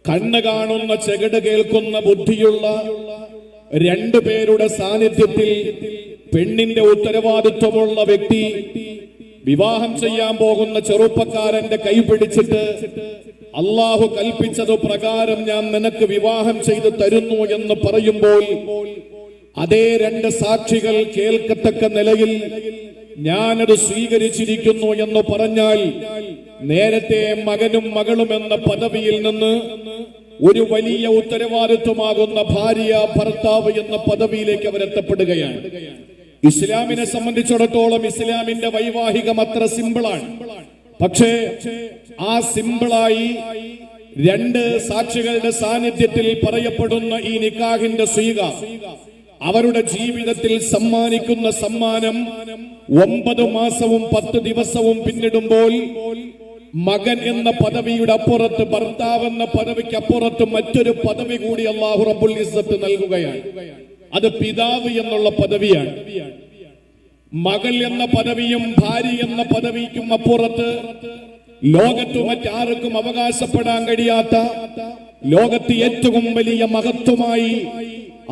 കണ്ണ് കാണുന്ന ചെകിട് കേൾക്കുന്ന ബുദ്ധിയുള്ള രണ്ടുപേരുടെ സാന്നിധ്യത്തിൽ പെണ്ണിന്റെ ഉത്തരവാദിത്വമുള്ള വ്യക്തി വിവാഹം ചെയ്യാൻ പോകുന്ന ചെറുപ്പക്കാരന്റെ കൈ പിടിച്ചിട്ട് അള്ളാഹു കൽപ്പിച്ചതു പ്രകാരം ഞാൻ നിനക്ക് വിവാഹം ചെയ്തു തരുന്നു എന്ന് പറയുമ്പോൾ അതേ രണ്ട് സാക്ഷികൾ കേൾക്കത്തക്ക നിലയിൽ ഞാനത് സ്വീകരിച്ചിരിക്കുന്നു എന്ന് പറഞ്ഞാൽ നേരത്തെ മകനും മകളും എന്ന പദവിയിൽ നിന്ന് ഒരു വലിയ ഉത്തരവാദിത്വമാകുന്ന ഭാര്യ ഭർത്താവ് എന്ന പദവിയിലേക്ക് അവരെത്തപ്പെടുകയാണ്. ഇസ്ലാമിനെ സംബന്ധിച്ചിടത്തോളം ഇസ്ലാമിന്റെ വൈവാഹികം അത്ര സിമ്പിളാണ്. പക്ഷേ ആ സിമ്പിളായി രണ്ട് സാക്ഷികളുടെ സാന്നിധ്യത്തിൽ പറയപ്പെടുന്ന ഈ നിക്കാഹിന്റെ സ്വീക അവരുടെ ജീവിതത്തിൽ സമ്മാനിക്കുന്ന സമ്മാനം 9 മാസവും 10 ദിവസവും പിന്നിടുമ്പോൾ മകൻ എന്ന പദവിയുടെ അപ്പുറത്ത്, ഭർത്താവ് എന്ന പദവിക്ക് അപ്പുറത്ത് മറ്റൊരു പദവി കൂടി അല്ലാഹു റബ്ബുൽ ഇസ്സത്ത് നൽകുകയാണ്. അത് പിതാവ് എന്നുള്ള പദവിയാണ്. മകൾ എന്ന പദവിയും ഭാര്യ എന്ന പദവിക്കും അപ്പുറത്ത് ലോകത്ത് മറ്റാർക്കും അവകാശപ്പെടാൻ കഴിയാത്ത, ലോകത്ത് ഏറ്റവും വലിയ മഹത്വമായി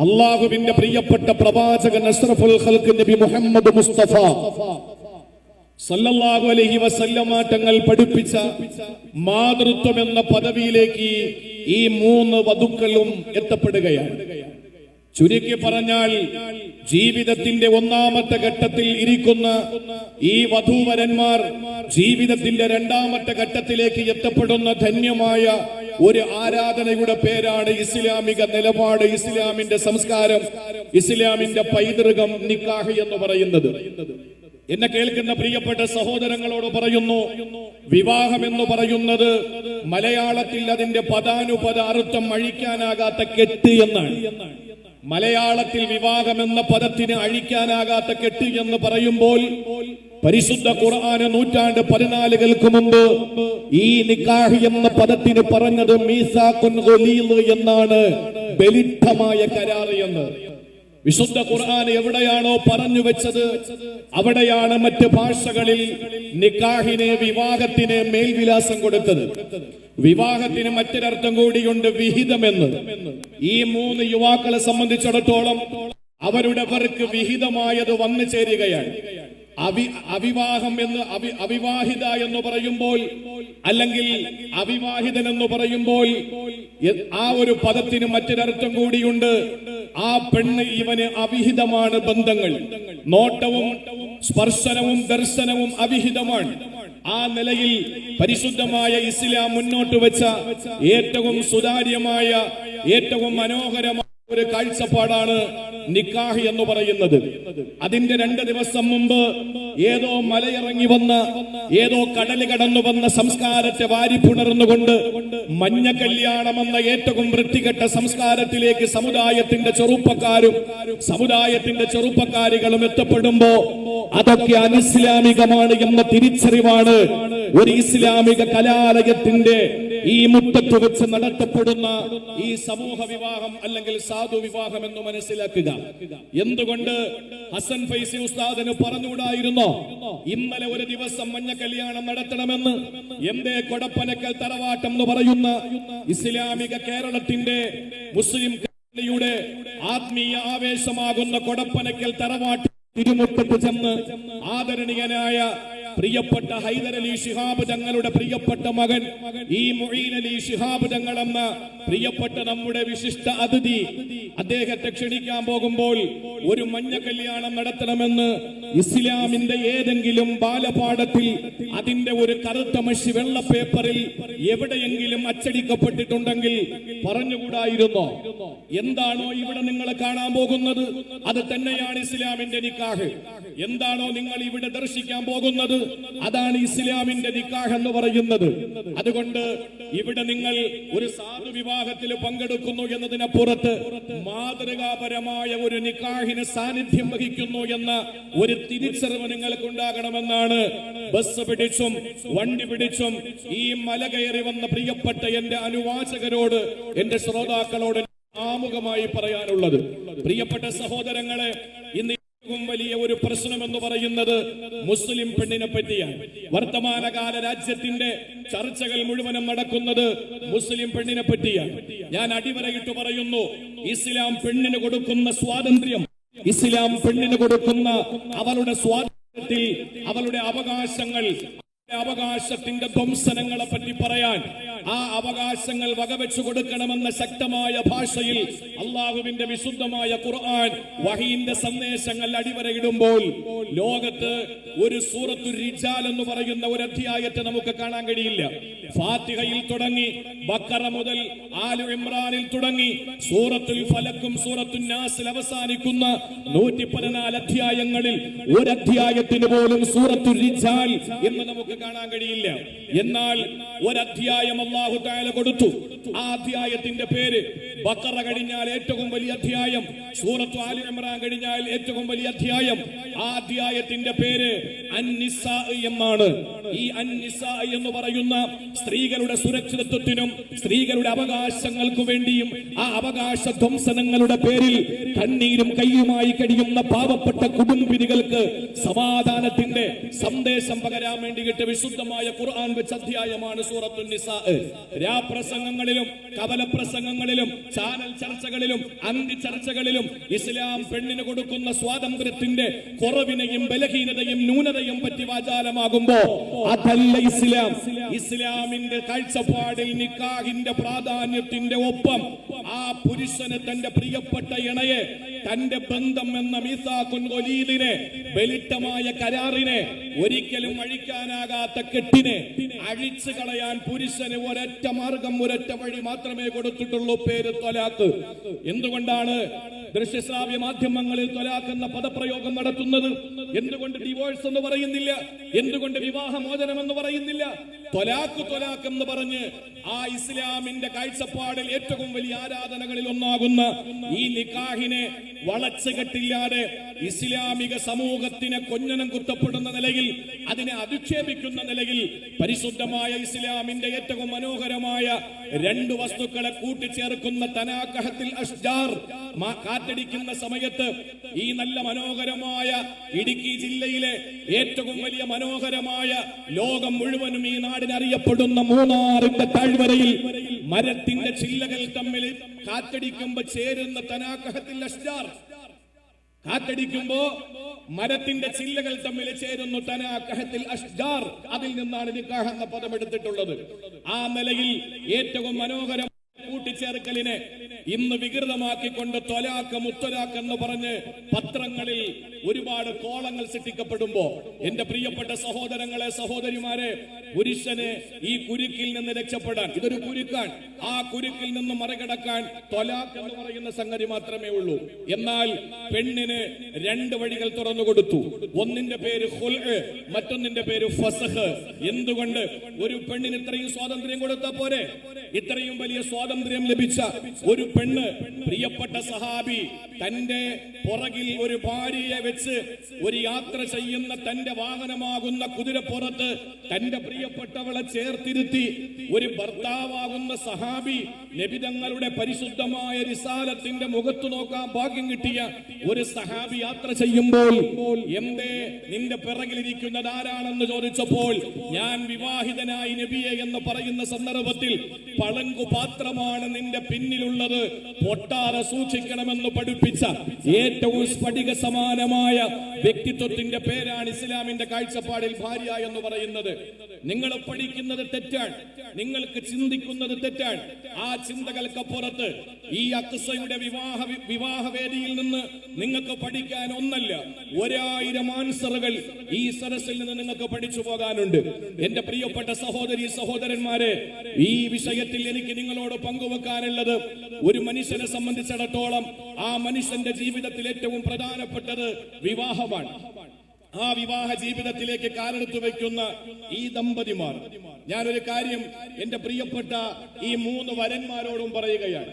അള്ളാഹുവിന്റെ പ്രിയപ്പെട്ട പ്രവാചകൻ അഷ്റഫുൽ ഖൽഖ് നബി മുഹമ്മദ് മുസ്തഫ സല്ലല്ലാഹു അലൈഹി വസല്ലമ തങ്ങൾ പഠിപ്പിച്ച മാതൃത്വം എന്ന പദവിയിലേക്ക് ഈ 3 വധുക്കളും എത്തപ്പെടുകയാണ്. ചുരുക്കി പറഞ്ഞാൽ ജീവിതത്തിന്റെ 1ാമത്തെ ഘട്ടത്തിൽ ഇരിക്കുന്ന ഈ വധൂവരന്മാർ ജീവിതത്തിന്റെ 2ാമത്തെ ഘട്ടത്തിലേക്ക് എത്തപ്പെടുന്ന ധന്യമായ ഒരു ആരാധനയുടെ പേരാണ് ഇസ്ലാമിക നിലപാട്, ഇസ്ലാമിന്റെ സംസ്കാരം, ഇസ്ലാമിന്റെ പൈതൃകം, നിക്കാഹ് എന്ന് പറയുന്നത്. എന്നെ കേൾക്കുന്ന പ്രിയപ്പെട്ട സഹോദരങ്ങളോട് പറയുന്നു, വിവാഹം എന്ന് പറയുന്നത് മലയാളത്തിൽ അതിന്റെ പദാനുപദ അർത്ഥം അഴിക്കാനാകാത്ത കെട്ട് എന്നാണ്. മലയാളത്തിൽ വിവാഹം എന്ന പദത്തിന് അഴിക്കാനാകാത്ത കെട്ട് എന്ന് പറയുമ്പോൾ പരിശുദ്ധ ഖുർആന് 1400 മുമ്പ് ഈ നിക്കാഹ് എന്ന പദത്തിന് പറഞ്ഞത് മീസാഖുൻ ഗലീദ് എന്നാണ്, ബലിഷ്ഠമായ കരാർ എന്ന്. വിശുദ്ധ ഖുർആൻ എവിടെയാണോ പറഞ്ഞു വെച്ചത് അവിടെയാണ് മറ്റ് ഭാഷകളിൽ നിക്കാഹിന്, വിവാഹത്തിന് മേൽവിലാസം കൊടുത്തത്. വിവാഹത്തിന് മറ്റൊരർത്ഥം കൂടിയുണ്ട്, വിഹിതമെന്ന്. ഈ 3 യുവാക്കളെ സംബന്ധിച്ചിടത്തോളം അവർക്ക് വിഹിതമായത് വന്നു ചേരുകയാണ്. അവിവാഹം എന്ന് അവിവാഹിത എന്ന് പറയുമ്പോൾ, അല്ലെങ്കിൽ അവിവാഹിതൻ എന്ന് പറയുമ്പോൾ ആ ഒരു പദത്തിന് മറ്റൊരർത്ഥം കൂടിയുണ്ട്. ആ പെണ്ണ് ഇവന് അവിഹിതമാണ്. ബന്ധങ്ങൾ, നോട്ടവും സ്പർശനവും ദർശനവും അവിഹിതമാണ്. ആ നിലയിൽ പരിശുദ്ധമായ ഇസ്ലാം മുന്നോട്ട് വെച്ച ഏറ്റവും സുതാര്യമായ, ഏറ്റവും മനോഹരമായ ഒരു കാഴ്ചപ്പാടാണ് നിക്കാഹ് എന്ന് പറയുന്നത്. അതിന്റെ 2 ദിവസം മുമ്പ് ഏതോ മലയിറങ്ങി വന്ന, ഏതോ കടല് കടന്നു വന്ന സംസ്കാരത്തെ വാരിപ്പുണർന്നുകൊണ്ട് മഞ്ഞ കല്യാണം എന്ന ഏറ്റവും വൃത്തികെട്ട സംസ്കാരത്തിലേക്ക് സമുദായത്തിന്റെ ചെറുപ്പക്കാരും സമുദായത്തിന്റെ ചെറുപ്പക്കാരികളും എത്തപ്പെടുമ്പോ അതൊക്കെ അനിസ്ലാമികമാണ് എന്ന തിരിച്ചറിവാണ് ഒരു ഇസ്ലാമിക കലാലയത്തിന്റെ ഈ മുറ്റത്ത് വെച്ച് നടത്തപ്പെടുന്ന ഈ സമൂഹ വിവാഹം അല്ലെങ്കിൽ സാധു വിവാഹം എന്ന് മനസ്സിലാക്കുക. എന്തുകൊണ്ട് ഹസൻ ഫൈസി ഉസ്താദിന് പറഞ്ഞുകൂടായിരുന്നോ ഇന്നലെ ഒരു ദിവസം മഞ്ഞ കല്യാണം നടത്തണമെന്ന്? എന്തേ കൊടപ്പനക്കൽ തറവാട്ടം എന്ന് പറയുന്ന ഇസ്ലാമിക കേരളത്തിന്റെ മുസ്ലിം യുടെ ആത്മീയ ആവേശമാകുന്ന കൊടപ്പനക്കൽ തറവാട്ട് തിരുമുറ്റത്ത് ചെന്ന് ആദരണീയനായ പ്രിയപ്പെട്ട ഹൈദരലി ശിഹാബ് തങ്ങളുടെ പ്രിയപ്പെട്ട മകൻ ഈ മുഈൻ അലി ശിഹാബ് തങ്ങൾ എന്ന പ്രിയപ്പെട്ട നമ്മുടെ വിശിഷ്ട അതിഥി, അദ്ദേഹത്തെ ക്ഷണിക്കാൻ പോകുമ്പോൾ ഒരു മഞ്ഞ കല്യാണം നടത്തണമെന്ന് ഇസ്ലാമിന്റെ ഏതെങ്കിലും ബാലപാഠത്തിൽ അതിന്റെ ഒരു കറുത്ത മഷി വെള്ള പേപ്പറിൽ എവിടെയെങ്കിലും അച്ചടിക്കപ്പെട്ടിട്ടുണ്ടെങ്കിൽ പറഞ്ഞുകൂടായിരുന്നോ? എന്താണോ ഇവിടെ നിങ്ങൾ കാണാൻ പോകുന്നത് അത് തന്നെയാണ് ഇസ്ലാമിന്റെ നിക്കാഹ്. എന്താണോ നിങ്ങൾ ഇവിടെ ദർശിക്കാൻ പോകുന്നത് അതാണ് ഇസ്ലാമിന്റെ നിക്കാഹ് എന്ന് പറയുന്നത്. അതുകൊണ്ട് ഇവിടെ നിങ്ങൾ ഒരു സാധു വിവാഹത്തിൽ പങ്കെടുക്കുന്നു എന്നതിനപ്പുറത്ത് മാതൃകാപരമായ ഒരു നിക്കാഹിന് സാന്നിധ്യം വഹിക്കുന്നു എന്ന ഒരു തിരിച്ചറിവ് നിങ്ങൾക്ക് ഉണ്ടാകണമെന്നാണ് ബസ് പിടിച്ചും വണ്ടി പിടിച്ചും ഈ മല കയറി വന്ന പ്രിയപ്പെട്ട എന്റെ അനുവാചകരോട്, എന്റെ ശ്രോതാക്കളോട് ആമുഖമായി പറയാനുള്ളത്. പ്രിയപ്പെട്ട സഹോദരങ്ങളെ, ഇന്ന് ഏറ്റവും വലിയ ഒരു പ്രശ്നം എന്ന് പറയുന്നത് മുസ്ലിം പെണ്ണിനെ പറ്റിയാണ്. വർത്തമാനകാല രാജ്യത്തിന്റെ ചർച്ചകൾ മുഴുവനും നടക്കുന്നത് മുസ്ലിം പെണ്ണിനെ പറ്റിയാണ്. ഞാൻ അടിവരയിട്ട് പറയുന്നു, ഇസ്ലാം പെണ്ണിന് കൊടുക്കുന്ന സ്വാതന്ത്ര്യം, ഇസ്ലാം പെണ്ണിന് കൊടുക്കുന്ന അവളുടെ സ്വാതന്ത്ര്യത്തിൽ അവളുടെ അവകാശത്തിന്റെ ധ്വംസനങ്ങളെ പറ്റി പറയാൻ, ആ അവകാശങ്ങൾ വകവെച്ചു കൊടുക്കണമെന്ന ശക്തമായ ഭാഷയിൽ അള്ളാഹുവിന്റെ വിശുദ്ധമായ ഖുർആൻ വഹീന്റെ സന്ദേശങ്ങൾ അടിവരയിടുമ്പോൾ ലോകത്ത് ഒരു സൂറത്തു റിജാൽ എന്ന് പറയുന്ന ഒരു അധ്യായത്തെ നമുക്ക് കാണാൻ കഴിയില്ല. ഫാത്തിഹയിൽ തുടങ്ങി ബഖറ മുതൽ ആലു ഇമ്രാനിൽ തുടങ്ങി സൂറത്തുൽ ഫലക്കും സൂറത്തുൽ നാസിൽ അവസാനിക്കുന്ന 114 അധ്യായങ്ങളിൽ ഒരു അധ്യായത്തിന് പോലും സൂറത്തു റിജാൽ എന്ന് നമുക്ക് കാണാൻ കഴിയില്ല. എന്നാൽ ഒരധ്യായം അല്ലാഹു തആല കൊടുത്തു. ആ അധ്യായത്തിന്റെ പേര് ബഖറ കഴിഞ്ഞാൽ ഏറ്റവും വലിയ അധ്യായം, സൂറത്തു ആലി ഇമ്രാൻ കഴിഞ്ഞാൽ ഏറ്റവും വലിയ അധ്യായം. ആ അധ്യായത്തിന്റെ പേര് അൻ-നിസാ എന്നാണ്. ഈ അൻ-നിസാ എന്ന് പറയുന്ന സ്ത്രീകളുടെ സുരക്ഷിതത്വത്തിനും സ്ത്രീകളുടെ അവകാശങ്ങൾക്കു വേണ്ടിയും ആ അവകാശ ധ്വംസനങ്ങളുടെ പേരിൽ കണ്ണീരും കയ്യുമായി കഴിയുന്ന പാവപ്പെട്ട കുടുംബിനികൾക്ക് സമാധാനത്തിന്റെ സന്ദേശം പകരാൻ വേണ്ടിയിട്ട് വിശുദ്ധമായ ഖുർആൻ വെച്ച അധ്യായമാണ് സൂറത്തുൻ നിസാ. രാപ്രസംഗങ്ങളിലും കവലപ്രസംഗങ്ങളിലും ചാനൽ ചർച്ചകളിലും അന്തി ചർച്ചകളിലും ഇസ്ലാം പെണ്ണിന് കൊടുക്കുന്ന സ്വാതന്ത്ര്യത്തിന്റെ കുറവിനെയും ബലഹീനതയും ന്യൂനതയും പറ്റി വാചാലമാകുമ്പോ അതല്ല ഇസ്ലാം. ഇസ്ലാമിന്റെ കാഴ്ചപ്പാടിൽ നിക്കാഹിന്റെ പ്രാധാന്യത്തിന്റെ ഒപ്പം ആ പുരുഷന് തന്റെ പ്രിയപ്പെട്ട ഇണയെ, തന്റെ ബന്ധം എന്ന മീസാഖുൻ ഖലീദിനെ, ബലിട്ടമായ കരാറിനെ, ഒരിക്കലും അഴിക്കാനാകാത്ത കെട്ടിനെ അഴിച്ചു കളയാൻ പുരുഷന് ഒരൊറ്റ മാർഗം, ഒരൊറ്റ വഴി മാത്രമേ കൊടുത്തിട്ടുള്ളൂ, പേര് ത്വലാഖ്. എന്തുകൊണ്ടാണ് ദൃശ്യശ്രാവ്യ മാധ്യമങ്ങളിൽ ത്വലാഖ് എന്ന പദപ്രയോഗം നടത്തുന്നത്? എന്തുകൊണ്ട് ഡിവോഴ്സ് എന്ന് പറയുന്നില്ല? എന്തുകൊണ്ട് വിവാഹമോചനം എന്ന് പറയുന്നില്ല? ത്വലാഖ് ത്വലാഖ് എന്ന് പറഞ്ഞ് ആ ഇസ്ലാമിന്റെ കാഴ്ചപ്പാടിൽ ഏറ്റവും വലിയ ആരാധനകളിൽ ഒന്നാകുന്ന ഈ നിക്കാഹിനെ വളച്ചുകെട്ടില്ലാതെ ഇസ്ലാമിക സമൂഹത്തിനെ കൊഞ്ഞനം കുത്തപ്പെടുന്ന നിലയിൽ, അതിനെ അധിക്ഷേപിക്കുന്ന നിലയിൽ പരിശുദ്ധമായ ഇസ്ലാമിന്റെ ഏറ്റവും മനോഹരമായ രണ്ട് വസ്തുക്കളെ കൂട്ടിച്ചേർക്കുന്ന തനാഖഹത്തിൽ അഷ്ജാർ കാറ്റടിക്കുന്ന സമയത്ത് ഈ നല്ല മനോഹരമായ ഇടുക്കി ജില്ലയിലെ ഏറ്റവും വലിയ മനോഹരമായ, ലോകം മുഴുവനും ഈ നാടിനറിയപ്പെടുന്ന മൂന്നാറിന്റെ താഴ്വരയിൽ മരത്തിന്റെ ചില്ലകൾ തമ്മിൽ കാറ്റടിക്കുമ്പോ ചേരുന്ന തനാഖഹത്തിൽ അഷ്ജാർ, കാറ്റടിക്കുമ്പോ മരത്തിന്റെ ചില്ലകൾ തമ്മിൽ ചേരുന്നു തനാഖഹത്തിൽ അഷ്ജാർ. അതിൽ നിന്നാണ് നിക്കാഹ് എന്ന പദം എടുത്തിട്ടുള്ളത്. ആ നിലയിൽ ഏറ്റവും മനോഹരം കൂട്ടിച്ചേർക്കലിനെ ഇന്ന് വികൃതമാക്കിക്കൊണ്ട് ത്വലാഖ് മുത്തലാഖ് എന്ന് പറഞ്ഞ് പത്രങ്ങളിൽ ഒരുപാട് കോളങ്ങൾ സൃഷ്ടിക്കപ്പെടുമ്പോ എന്റെ പ്രിയപ്പെട്ട സഹോദരങ്ങളെ, സഹോദരിമാരെ, പുരുഷന് ഈ കുരുക്കിൽ നിന്ന് രക്ഷപ്പെടാൻ, ഇതൊരു കുരുക്കാണ്, ആ കുരുക്കിൽ നിന്ന് മറികടക്കാൻ ത്വലാഖ് എന്ന് പറയുന്ന സംഗതി മാത്രമേ ഉള്ളൂ. എന്നാൽ പെണ്ണിന് രണ്ട് വഴികൾ തുറന്നു കൊടുത്തു. ഒന്നിന്റെ പേര് ഖുൽഅ്, മറ്റൊന്നിന്റെ പേര് ഫസ്ഖ്. എന്തുകൊണ്ട്? ഒരു പെണ്ണിന് ഇത്രയും സ്വാതന്ത്ര്യം കൊടുത്താ പോരെ? ഇത്രയും വലിയ സ്വാതന്ത്ര്യം ലഭിച്ച ഒരു പെണ്ണ്, പ്രിയപ്പെട്ട സഹാബി തന്റെ പുറകിൽ ഒരു ഭാര്യയെ വെച്ച് ഒരു യാത്ര ചെയ്യുന്ന തന്റെ വാഹനമാകുന്ന കുതിരപ്പുറത്ത് തന്റെ പ്രിയപ്പെട്ടവളെ ചേർത്തിരുത്തി ഒരു ഭർത്താവാകുന്ന സഹാബി നബിതങ്ങളുടെ പരിശുദ്ധമായ റിസാലത്തിന്റെ മുഖത്ത് നോക്കാൻ ഭാഗ്യം കിട്ടിയ ഒരു സഹാബി യാത്ര ചെയ്യുമ്പോൾ, എന്തേ നിന്റെ പിറകിലിരിക്കുന്നത് ആരാണെന്ന് ചോദിച്ചപ്പോൾ, ഞാൻ വിവാഹിതനായി നബിയെ എന്ന് പറയുന്ന സന്ദർഭത്തിൽ, പളങ്കു പാത്രമാണ് നിന്റെ പിന്നിലുള്ളത്, പൊട്ടാതെ സൂക്ഷിക്കണമെന്ന് പഠിപ്പിച്ച ഏറ്റവും സ്ഫടിക സമാനമായ വ്യക്തിത്വത്തിന്റെ പേരാണ് ഇസ്ലാമിന്റെ കാഴ്ചപ്പാടിൽ ഭാര്യ എന്ന് പറയുന്നത്. നിങ്ങൾ പഠിക്കുന്നത് തെറ്റാണ്, നിങ്ങൾക്ക് ചിന്തിക്കുന്നത് തെറ്റാണ്. ആ ചിന്തകൾക്കപ്പുറത്ത് ഈ അഖ്സയുടെ വിവാഹവേദിയിൽ നിന്ന് നിങ്ങൾക്ക് പഠിക്കാൻ ഒന്നല്ല, 1000 ആൻസറുകൾ ഈ സദസ്സിൽ നിന്ന് നിങ്ങൾക്ക് പഠിച്ചു പോകാനുണ്ട്. എന്റെ പ്രിയപ്പെട്ട സഹോദരി സഹോദരന്മാരെ, ഈ വിഷയത്തിൽ എനിക്ക് നിങ്ങളോട് പങ്കുവെക്കാനുള്ളത്, ഒരു മനുഷ്യനെ സംബന്ധിച്ചിടത്തോളം ആ മനുഷ്യന്റെ ജീവിതത്തിൽ ഏറ്റവും പ്രധാനപ്പെട്ടത് വിവാഹമാണ്. ആ വിവാഹ ജീവിതത്തിലേക്ക് കാലെടുത്തു വെക്കുന്ന ഈ ദമ്പതിമാർ, ഞാനൊരു കാര്യം എന്റെ പ്രിയപ്പെട്ട ഈ 3 വരന്മാരോടും പറയുകയാണ്.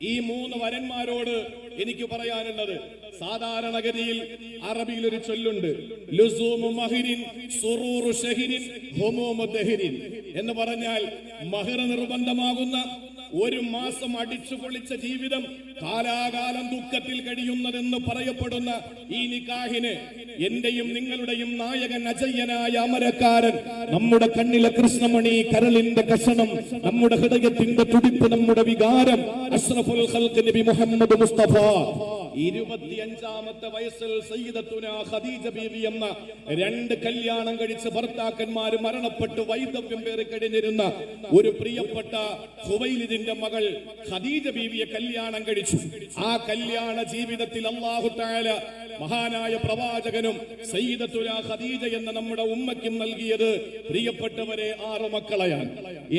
ഈ 3 വരന്മാരോട് എനിക്ക് പറയാനുള്ളത്, സാധാരണഗതിയിൽ അറബിയിൽ ഒരു ചൊല്ലുണ്ട്, ലുസൂമു മഹ്റിൻ സുറൂറു ഷഹ്രിൻ ഹുമൂമു ദഹ്രിൻ എന്ന് പറഞ്ഞാൽ, മഹർ നിർബന്ധമാകുന്ന ഒരു മാസം അടിച്ചു പൊളിച്ച ജീവിതം, കാലാകാലം ദുഃഖത്തിൽ കഴിയുന്നതെന്ന് പറയപ്പെടുന്ന ഈ നിക്കാഹിന് എന്റെയും നിങ്ങളുടെയും നായകൻ, അജയ്യനായ അമരക്കാരൻ, നമ്മുടെ കണ്ണിലെ കൃഷ്ണമണി, കരളിന്റെ കഷണം, നമ്മുടെ ഹൃദയത്തിന്റെ തുടിപ്പ്, നമ്മുടെ വികാരം, അഷ്റഫുൽ ഖൽഖ് നബി മുഹമ്മദ് മുസ്തഫ 25-ാമത്തെ വയസ്സിൽ സയ്യിദത്തുനാ ഖദീജ ബീവി എന്ന 2 കല്യാണം കഴിച്ച് ഭർത്താക്കന്മാർ മരണപ്പെട്ട് വൈദവ്യം പേറി കഴിഞ്ഞിരുന്ന ഒരു പ്രിയപ്പെട്ട ഖുവൈലിദിന്റെ മകൾ ഖദീജ ബീവിയെ കല്യാണം കഴിച്ചു. ആ കല്യാണ ജീവിതത്തിൽ അല്ലാഹു തആല മഹാനായ പ്രവാചകനും സയ്യിദത്തുനാ ഖദീജ എന്ന നമ്മുടെ ഉമ്മയ്ക്കും നൽകിയത് പ്രിയപ്പെട്ടവരെ 6 മക്കളെയാണ്.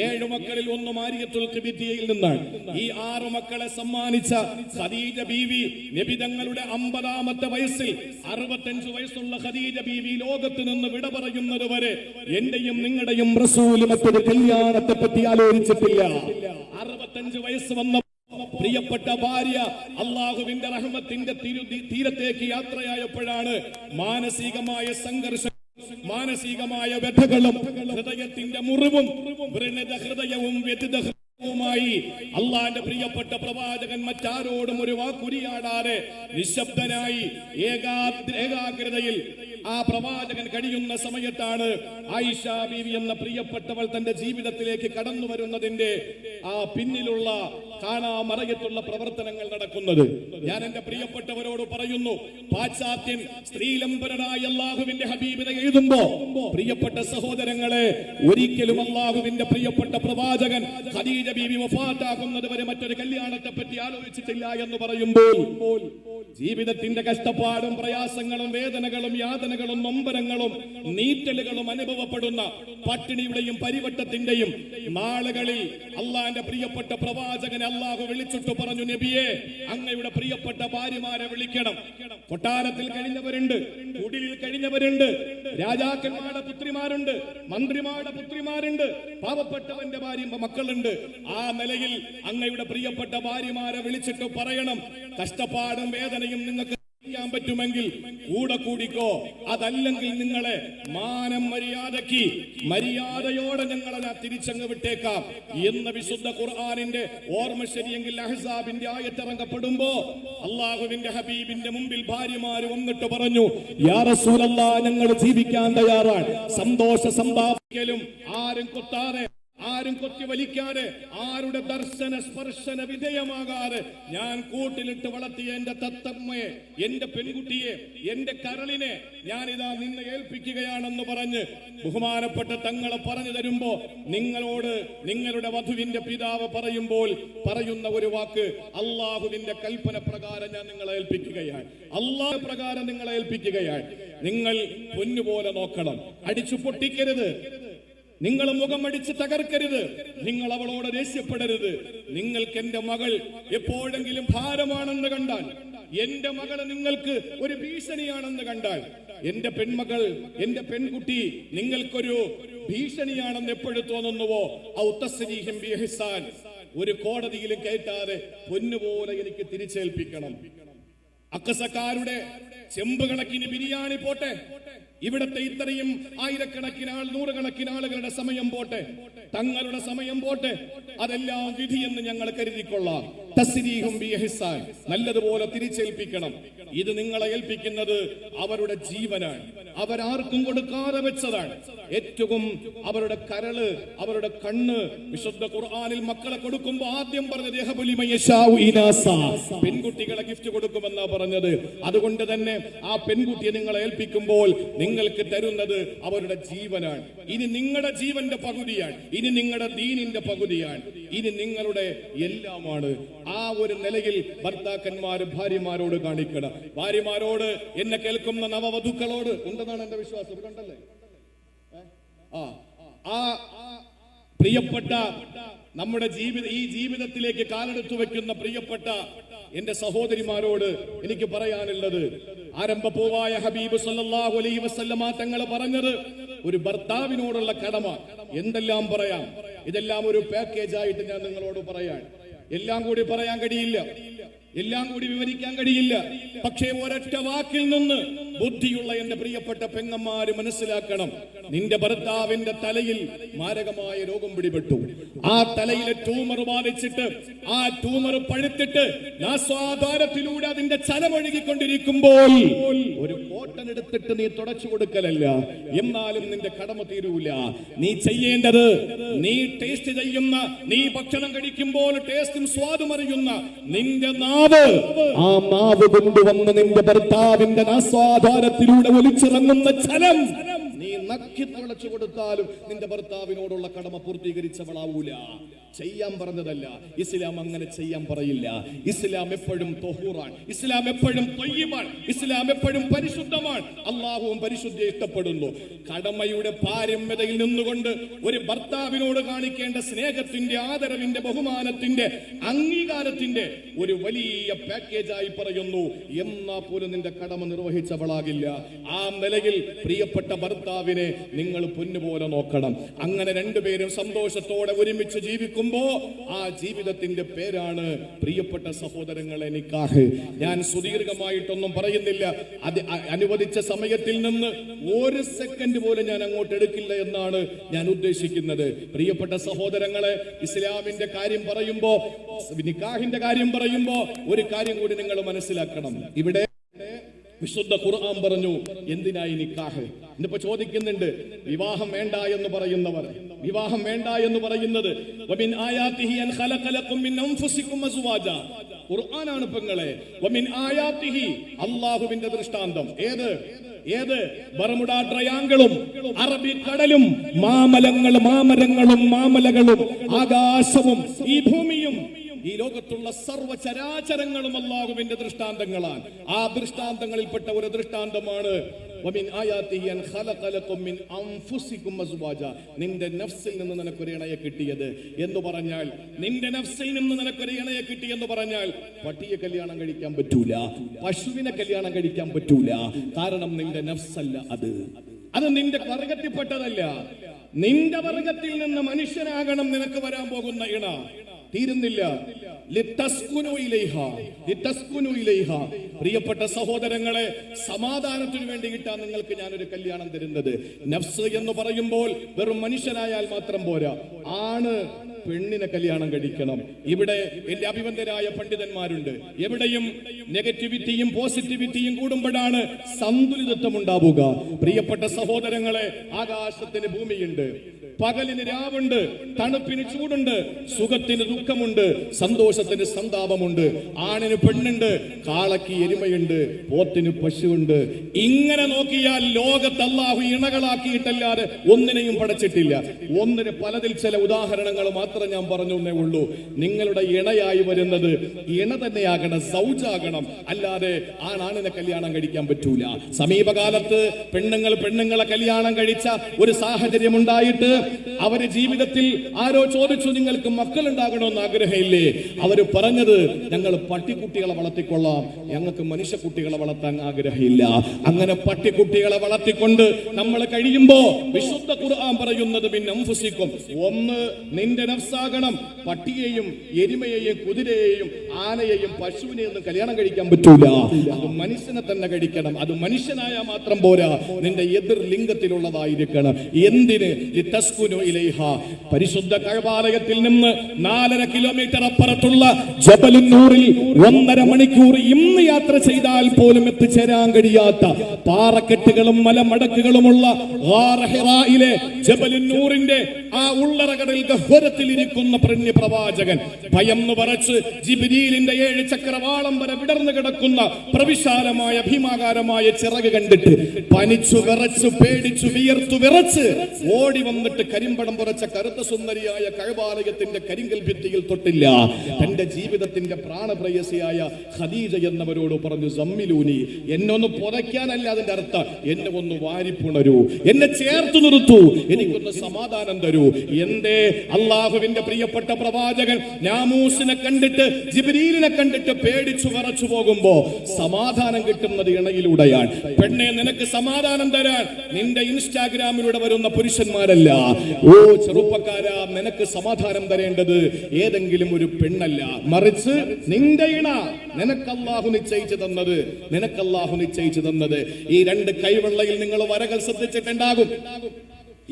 7 മക്കളിൽ 1 മാരിയത്തുൽ ഖിബിത്തിയയിൽ നിന്നാണ്. ഈ 6 മക്കളെ സമ്മാനിച്ച ഖദീജ ബീവി നബിതങ്ങളുടെ 50-ാമത്തെ വയസ്സിൽ 65 വയസ്സുള്ള ഖദീജ ബീവി ലോകത്ത് നിന്ന് വിട പറയുന്നത് വരെ എന്റെയും നിങ്ങളുടെയും റസൂൽ മറ്റൊരു കല്യാണത്തെ പറ്റി ആലോചിച്ചിട്ടില്ല. 65 വയസ്സ് വന്ന പ്രിയപ്പെട്ട ഭാര്യ അള്ളാഹുവിന്റെ റഹ്മത്തിന്റെ തീരത്തേക്ക് യാത്രയായപ്പോഴാണ് മാനസികമായ സംഘർഷം, മാനസികമായ വ്യഥകളും ഹൃദയത്തിന്റെ മുറിവും വ്രണത ഹൃദയവും വ്യതിതഹൃദയവുമായി അള്ളാന്റെ പ്രിയപ്പെട്ട പ്രവാചകൻ മറ്റാരോടും ഒരു വാക്കുരിയാടാതെ നിശബ്ദനായി ഏകാഗ്രതയിൽ ആ പ്രവാചകൻ കഴിയുന്ന സമയത്താണ് ആയിഷ ബീവി എന്ന പ്രിയപ്പെട്ടവൾ തന്റെ ജീവിതത്തിലേക്ക് കടന്നു വരുന്നതിന്റെ ആ പിന്നിലുള്ള കാണാമറയത്തുള്ള പ്രവർത്തനങ്ങൾ നടക്കുന്നത്. ഞാൻ എന്റെ പ്രിയപ്പെട്ടവരോട് പറയുന്നു, പാശ്ചാത്യൻ സ്ത്രീലംബരനായ അല്ലാഹുവിന്റെ ഹബീബിനെ എഴുതുമ്പോ പ്രിയപ്പെട്ട സഹോദരങ്ങളെ, ഒരിക്കലും അല്ലാഹുവിന്റെ പ്രിയപ്പെട്ട പ്രവാചകൻ ഖദീജ ബീവി വഫാത്താകുന്നത് വരെ മറ്റൊരു കല്യാണത്തെ പറ്റി ആലോചിച്ചിട്ടില്ല എന്ന് പറയുമ്പോൾ ജീവിതത്തിന്റെ കഷ്ടപ്പാടും പ്രയാസങ്ങളും വേദനകളും യാതനകളും നൊമ്പരങ്ങളും നീറ്റലുകളും അനുഭവപ്പെടുന്ന പട്ടിണിയുടെയും പരിവട്ടത്തിന്റെയും നാളുകളിൽ അള്ളാന്റെ പ്രിയപ്പെട്ട പ്രവാചകനെ അള്ളാഹു വിളിച്ചിട്ട് പറഞ്ഞു, നബിയെ, അങ്ങയുടെ പ്രിയപ്പെട്ട ഭാര്യമാരെ വിളിക്കണം. കൊട്ടാരത്തിൽ കഴിഞ്ഞവരുണ്ട്, കുടിലിൽ കഴിഞ്ഞവരുണ്ട്, രാജാക്കന്മാരുടെ പുത്രിമാരുണ്ട്, മന്ത്രിമാരുടെ പുത്രിമാരുണ്ട്, പാവപ്പെട്ടവന്റെ ഭാര്യ മക്കളുണ്ട്. ആ നിലയിൽ അങ്ങയുടെ പ്രിയപ്പെട്ട ഭാര്യമാരെ വിളിച്ചിട്ട് പറയണം, കഷ്ടപ്പാടും വേദനയും നിങ്ങൾക്ക് ാൻ പറ്റുമെങ്കിൽ കൂടെ കൂടിക്കോ, അതല്ലെങ്കിൽ നിങ്ങളെ മാനം മര്യാദയോടെ ഞങ്ങളെ തിരിച്ചങ്ങ് വിട്ടേക്കാം എന്ന വിശുദ്ധ ഖുർആനിന്റെ ഓർമ്മ ശരിയെങ്കിൽ അഹ്സാബിന്റെ ആയത്തിറങ്ങപ്പെടുമ്പോ അള്ളാഹുവിന്റെ ഹബീബിന്റെ മുമ്പിൽ ഭാര്യമാര് വന്നിട്ട് പറഞ്ഞു, യാ റസൂലല്ലാഹ്, ഞങ്ങൾ ജീവിക്കാൻ തയ്യാറാണ്. സന്തോഷ സമ്പാദിക്കലും ആരും കൊത്താതെ, ആരും കൊത്തി വലിക്കാതെ, ആരുടെ ദർശന സ്പർശന വിധേയമാകാതെ ഞാൻ കൂട്ടിലിട്ട് വളർത്തിയ എന്റെ തത്തമ്മയെ, എന്റെ പെൺകുട്ടിയെ, എന്റെ കരളിനെ ഞാനിതാ നിന്നെ ഏൽപ്പിക്കുകയാണെന്ന് പറഞ്ഞ് ബഹുമാനപ്പെട്ട തങ്ങളെ പറഞ്ഞു തരുമ്പോ നിങ്ങളോട് നിങ്ങളുടെ വധുവിന്റെ പിതാവ് പറയുമ്പോൾ പറയുന്ന ഒരു വാക്ക്, അള്ളാഹുവിന്റെ കൽപ്പന പ്രകാരം ഞാൻ നിങ്ങളെ ഏൽപ്പിക്കുകയാണ്, അള്ളാഹു പ്രകാരം നിങ്ങളെ ഏൽപ്പിക്കുകയാണ്. നിങ്ങൾ പൊന്നുപോലെ നോക്കണം, അടിച്ചു പൊട്ടിക്കരുത്, നിങ്ങൾ മുഖം അടിച്ച് തകർക്കരുത്, നിങ്ങൾ അവളോട് ദേഷ്യപ്പെടരുത്. നിങ്ങൾക്ക് എന്റെ മകൾ എപ്പോഴെങ്കിലും ഭാരമാണെന്ന് കണ്ടാൽ, എന്റെ മകള് നിങ്ങൾക്ക് ഒരു ഭീഷണിയാണെന്ന് കണ്ടാൽ, എന്റെ പെൺമകൾ, എന്റെ പെൺകുട്ടി നിങ്ങൾക്കൊരു ഭീഷണിയാണെന്ന് എപ്പോഴും തോന്നുന്നുവോ, ഒരു കോടതിയിലും കയറ്റാതെ പൊന്നുപോലെ എനിക്ക് തിരിച്ചേൽപ്പിക്കണം. അക്കസക്കാരുടെ ചെമ്പ് കണക്കിന് ബിരിയാണി പോട്ടെ, ഇവിടത്തെ ഇത്രയും ആയിരക്കണക്കിന് നൂറുകണക്കിന് ആളുകളുടെ സമയം പോട്ടെ, തങ്ങളുടെ സമയം പോട്ടെ, അതെല്ലാം വിധിയെന്ന് ഞങ്ങൾ കരുതിക്കൊള്ളാം. തസ്രീഹും ബി ഇഹ്സാൻ, നല്ലതുപോലെ തിരിച്ചേൽപ്പിക്കണം. ഇത് നിങ്ങളെ ഏൽപ്പിക്കുന്നത് അവരുടെ ജീവനാണ്, അവരാർക്കും കൊടുക്കാതെ വെച്ചതാണ്. ഏറ്റവും അവരുടെ കരള്, അവരുടെ കണ്ണ്, വിശുദ്ധ ഖുർആനിൽ മക്കളെ കൊടുക്കുമ്പോ ആദ്യം പറഞ്ഞത് പെൺകുട്ടികളെ ഗിഫ്റ്റ് കൊടുക്കുമെന്നാ പറഞ്ഞത്. അതുകൊണ്ട് തന്നെ ആ പെൺകുട്ടിയെ നിങ്ങളെ ഏൽപ്പിക്കുമ്പോൾ നിങ്ങൾക്ക് തരുന്നത് അവരുടെ ജീവനാണ്. ഇനി നിങ്ങളുടെ ജീവന്റെ പകുതിയാണ്, ഇനി നിങ്ങളുടെ ദീനിന്റെ പകുതിയാണ്, ഇനി നിങ്ങളുടെ എല്ലാമാണ്. ആ ഒരു നിലയിൽ ഭർത്താക്കന്മാര് ഭാര്യമാരോട് കാണിക്കണം. ഭാര്യമാരോട്, എന്നെ കേൾക്കുന്ന നവവധുക്കളോട് ഉണ്ടെന്നാണ് എന്റെ വിശ്വാസം. കണ്ടല്ലേ, ആ പ്രിയപ്പെട്ട നമ്മുടെ ഈ ജീവിതത്തിലേക്ക് കാലെടുത്തു വെക്കുന്ന പ്രിയപ്പെട്ട എന്റെ സഹോദരിമാരോട് എനിക്ക് പറയാനുള്ളത്, ആരംഭപ്പൂവായ ഹബീബ് സല്ലല്ലാഹു അലൈഹി വസല്ലമ തങ്ങൾ പറഞ്ഞത് ഒരു ഭർത്താവിനോടുള്ള കടമ. എന്തെല്ലാം പറയാം, ഇതെല്ലാം ഒരു പാക്കേജ് ആയിട്ട് ഞാൻ നിങ്ങളോട് പറയാൻ, എല്ലാം കൂടി പറയാൻ കഴിയില്ല, എല്ലാം കൂടി വിവരിക്കാൻ കഴിയില്ല. പക്ഷേ ഒരൊറ്റ വാക്കിൽ നിന്ന് ബുദ്ധിയുള്ള എന്റെ പ്രിയപ്പെട്ട പെങ്ങന്മാര് മനസ്സിലാക്കണം, നിന്റെ ഭർത്താവിന്റെ തലയിൽ മാരകമായ രോഗം പിടിപെട്ടു. ആ തലയിലെ ട്യൂമർ ബാധിച്ചിട്ട് ആ ട്യൂമർ പഴുത്തിട്ട് നാസ്വാദ്വാരത്തിലൂടെ അതിന്റെ ചലമൊഴുകിക്കൊണ്ടിരിക്കുമ്പോൾ ഒരു കോട്ടൺ എടുത്തിട്ട് നീ തുടച്ചു കൊടുക്കലല്ല, എന്നാലും നിന്റെ കടമ തീരൂല. നീ ചെയ്യേണ്ടത്, നീ ടേസ്റ്റ് ചെയ്യുന്ന, നീ ഭക്ഷണം കഴിക്കുമ്പോൾ ടേസ്റ്റും സ്വാദും അറിയുന്ന നിന്റെ നാവ്, ആ നാവ് കൊണ്ടുവന്ന് നിന്റെ ഭർത്താവിന്റെ നാസ്വാദ്വാരത്തിലൂടെ ഒലിച്ചിറങ്ങുന്ന ചലം നീ നക്കി തുളച്ചു കൊടുത്താലും നിന്റെ ഭർത്താവിനോടുള്ള കടമ പൂർത്തീകരിച്ചവളാവൂല. ചെയ്യാൻ പറഞ്ഞതല്ല, ഇസ്ലാം അങ്ങനെ ചെയ്യാൻ പറയില്ല. ഇസ്ലാം എപ്പോഴും തൊഹൂറാണ്, ഇസ്ലാം എപ്പോഴും ത്വയ്യിബാണ്, ഇസ്ലാം എപ്പോഴും പരിശുദ്ധമാണ്. അള്ളാഹുവും പരിശുദ്ധിയെ ഇഷ്ടപ്പെടുന്നു. കടമയുടെ പാരമ്യതയിൽ നിന്നുകൊണ്ട് ഒരു ഭർത്താവിനോട് കാണിക്കേണ്ട സ്നേഹത്തിന്റെ, ആദരവിന്റെ, ബഹുമാനത്തിന്റെ, അംഗീകാരത്തിന്റെ ഒരു വലിയ പാക്കേജായി പറയുന്നു. എന്നാ പോലും നിന്റെ കടമ നിർവഹിച്ചവളാകില്ല. ആ നിലയിൽ പ്രിയപ്പെട്ട ഭർത്താവിനെ നിങ്ങൾ പൊന്നുപോലെ നോക്കണം. അങ്ങനെ രണ്ടുപേരും സന്തോഷത്തോടെ ഒരുമിച്ച് ജീവിക്കും. ആ ജീവിതത്തിന്റെ പേരാണ് പ്രിയപ്പെട്ട സഹോദരങ്ങളെ നിക്കാഹ്. ഞാൻ സുദീർഘമായിട്ടൊന്നും പറയുന്നില്ല. അത് അനുവദിച്ച സമയത്തിൽ നിന്ന് ഒരു സെക്കൻഡ് പോലും ഞാൻ അങ്ങോട്ട് എടുക്കില്ല എന്നാണ് ഞാൻ ഉദ്ദേശിക്കുന്നത്. പ്രിയപ്പെട്ട സഹോദരങ്ങളെ, ഇസ്ലാമിന്റെ കാര്യം പറയുമ്പോ, നിക്കാഹിന്റെ കാര്യം പറയുമ്പോ ഒരു കാര്യം കൂടി നിങ്ങൾ മനസ്സിലാക്കണം. ഇവിടെ വിശുദ്ധ ഖുർആൻ പറഞ്ഞു എന്തിനായി നിക്കാഹ്. ഇന്നിപ്പോ ചോദിക്കുന്നുണ്ട്, വിവാഹം വേണ്ട എന്ന് പറയുന്നവർ, വിവാഹം വേണ്ട എന്ന് പറയുന്നത് വമിൻ ആയാതിഹി അൻ ഖലഖ ലക്കും മിൻ അൻഫുസികും അസ്വാജ. ഖുർആനാണ് പെങ്ങളെ. വമിൻ ആയാതിഹി, അല്ലാഹുവിന്റെ ദൃഷ്ടാന്തം. ഏത് ബർമുഡ ട്രയാങ്കിളും അറബിക്കടലും മാമലങ്ങളും മാമലകളും ആകാശവും ഈ ഭൂമിയും ഈ ലോകത്തുള്ള സർവ്വചരാചരങ്ങളും അല്ലാഹുവിന്റെ ദൃഷ്ടാന്തങ്ങളാണ്. ആ ദൃഷ്ടാന്തങ്ങളിൽപ്പെട്ട ഒരു ദൃഷ്ടാന്തമാണ് വമിൻ ആയാതിഹി അൻ ഖലഖ ലക്കും മിൻ അൻഫുസികും അസ്വാജ. നിന്റെ നഫ്സിൽ നിന്ന് നിനക്കൊരു ഇണയെ കിട്ടിയത് എന്ന് പറഞ്ഞാൽ, നിന്റെ നഫ്സിൽ നിന്ന് നിനക്കൊരു ഇണയെ കിട്ടി എന്ന് പറഞ്ഞാൽ പട്ടിയെ കല്യാണം കഴിക്കാൻ പറ്റൂല, പശുവിനെ കല്യാണം കഴിക്കാൻ പറ്റൂല. കാരണം നിന്റെ നഫ്സല്ല അത് നിന്റെ വർഗത്തിൽപ്പെട്ടതല്ല. നിന്റെ വർഗത്തിൽ നിന്ന് മനുഷ്യനാകണം നിനക്ക് വരാൻ പോകുന്ന ഇണ. തീരുന്നില്ല. പ്രിയപ്പെട്ട സഹോദരങ്ങളെ, സമാധാനത്തിന് വേണ്ടിയിട്ടാണ് നിങ്ങൾക്ക് ഞാനൊരു കല്യാണം തരുന്നത്. നഫ്സ് എന്ന് പറയുമ്പോൾ വെറും മനുഷ്യനായാൽ മാത്രം പോരാ, ആണ് പെണ്ണിനെ കല്യാണം കഴിക്കണം. ഇവിടെ എന്റെ അഭിവന്ദരായ പണ്ഡിതന്മാരുണ്ട്. എവിടെയും നെഗറ്റിവിറ്റിയും പോസിറ്റിവിറ്റിയും കൂടുമ്പോഴാണ് സന്തുലിതത്വം ഉണ്ടാവുക. പ്രിയപ്പെട്ട സഹോദരങ്ങളെ, ആകാശത്തിന് ഭൂമിയുണ്ട്, പകലിന് രാവുണ്ട്, തണുപ്പിന് ചൂടുണ്ട്, സുഖത്തിന് ദുഃഖമുണ്ട്, സന്തോഷത്തിന് സന്താപമുണ്ട്. ആണിന് പെണ്ണുണ്ട്, കാളയ്ക്ക് എരുമയുണ്ട്, പോത്തിന് പശുവുണ്ട്. ഇങ്ങനെ നോക്കിയാൽ ലോകത്ത് അല്ലാഹു ഇണകളാക്കിയിട്ടല്ലാതെ ഒന്നിനെയും പടച്ചിട്ടില്ല. ഒന്നിന് പലതിൽ ചില ഉദാഹരണങ്ങൾ മാത്രം ഞാൻ പറഞ്ഞു എന്നേ ഉള്ളൂ. നിങ്ങളുടെ ഇണയായി വരുന്നത് ഇണ തന്നെയാകണം, സൗജാകണം. അല്ലാതെ ആണിനെ കല്യാണം കഴിക്കാൻ പറ്റൂല. സമീപകാലത്ത് പെണ്ണുങ്ങളെ കല്യാണം കഴിച്ച ഒരു സാഹചര്യം ഉണ്ടായിട്ട് അവര് ജീവിതത്തിൽ ആരോ ചോദിച്ചു, നിങ്ങൾക്ക് മക്കൾ ഉണ്ടാകണമെന്ന് ആഗ്രഹമില്ലേ? അവര് പറഞ്ഞത്, ഞങ്ങൾ പട്ടിക്കുട്ടികളെ വളർത്തിക്കൊള്ളാം, ഞങ്ങൾക്ക് മനുഷ്യക്കുട്ടികളെ വളർത്താൻ ആഗ്രഹമില്ല. അങ്ങനെ പട്ടിക്കുട്ടികളെ വളർത്തിക്കൊണ്ട് നമ്മൾ കഴിയുമ്പോ വിശുദ്ധ ഖുർആൻ പറയുന്നത് മിൻ അൻഫുസികും, ഒന്ന് നിന്റെ നഫ്സാകണം. പട്ടിയെയും എരുമയെയും കുതിരയെയും ആനയെയും പശുവിനെയൊന്നും കല്യാണം കഴിക്കാൻ പറ്റൂല. അത് മനുഷ്യനെ തന്നെ കഴിക്കണം. അത് മനുഷ്യനായാൽ മാത്രം പോരാ, നിന്റെ എതിർ ലിംഗത്തിലുള്ളതായിരിക്കണം. എന്തിന്? പരിശുദ്ധ കഅബാലയത്തിൽ നിന്ന് 4.5 കിലോമീറ്റർ അപ്പുറത്തുള്ള ജബലുൻ നൂറിൽ 1.5 മണിക്കൂർ ഇന്ന് യാത്ര ചെയ്താൽ പോലും എത്തിച്ചേരാൻ കഴിയാത്ത പാറക്കെട്ടുകളും മലമടക്കുകളുമുള്ള ഹിറായിലെ ജബലുൻ നൂറിന്റെ ആ ഉള്ളറകളിൽ ഗഹ്വരത്തിൽ ഇരിക്കുന്ന പുണ്യ പ്രവാചകൻ ഭയന്ന് പറച്ച് ജിബ്രീലിന്റെ 7 ചക്രവാളം വരെ വിടർന്നു കിടക്കുന്ന പ്രവിശാലമായ ഭീമാകാരമായ ചിറക് കണ്ടിട്ട് പനിച്ചു വിറച്ച് പേടിച്ചു വിയർത്തു വിറച്ച് ഓടി വന്നിട്ട് കരിമ്പടം പുറച്ച കറുത്ത സുന്ദരിയായ കഅബാലയത്തിന്റെ കരിങ്കൽ ഭിത്തിയിൽ തൊട്ടില്ല. തന്റെ ജീവിതത്തിന്റെ പ്രാണപ്രേയസിയായ ഖദീജ എന്നവരോട് പറഞ്ഞു, സമ്മിലൂനി, എന്നൊന്ന് പുതയ്ക്കാനല്ല അതിന്റെ അർത്ഥം, എന്നെ ഒന്ന് വാരിപ്പുണരൂ, എന്നെ ചേർത്തു നിർത്തൂ, എനിക്കൊന്ന് സമാധാനം തരൂ. എന്തേ? അള്ളാഹുവിന്റെ പ്രിയപ്പെട്ട പ്രവാചകൻ നാമൂസിനെ കണ്ടിട്ട്, ജിബ്രീലിനെ കണ്ടിട്ട് പേടിച്ചു വിറച്ചു പോകുമ്പോ സമാധാനം കിട്ടുന്നത് ഇണയിലൂടെയാണ്. പെണ്ണെ, നിനക്ക് സമാധാനം തരാൻ നിന്റെ ഇൻസ്റ്റാഗ്രാമിലൂടെ വരുന്ന പുരുഷന്മാരല്ല. ഓ ചെറുപ്പക്കാരാ, നിനക്ക് സമാധാനം തരേണ്ടത് ഏതെങ്കിലും ഒരു പെണ്ണല്ല, മറിച്ച് നിന്റെ ഇണ നിനക്ക് അല്ലാഹു നിശ്ചയിച്ചു തന്നത്. ഈ 2 കൈവെള്ളയിൽ നിങ്ങൾ വരകൾ ശ്രദ്ധിച്ചിട്ടുണ്ടാകും.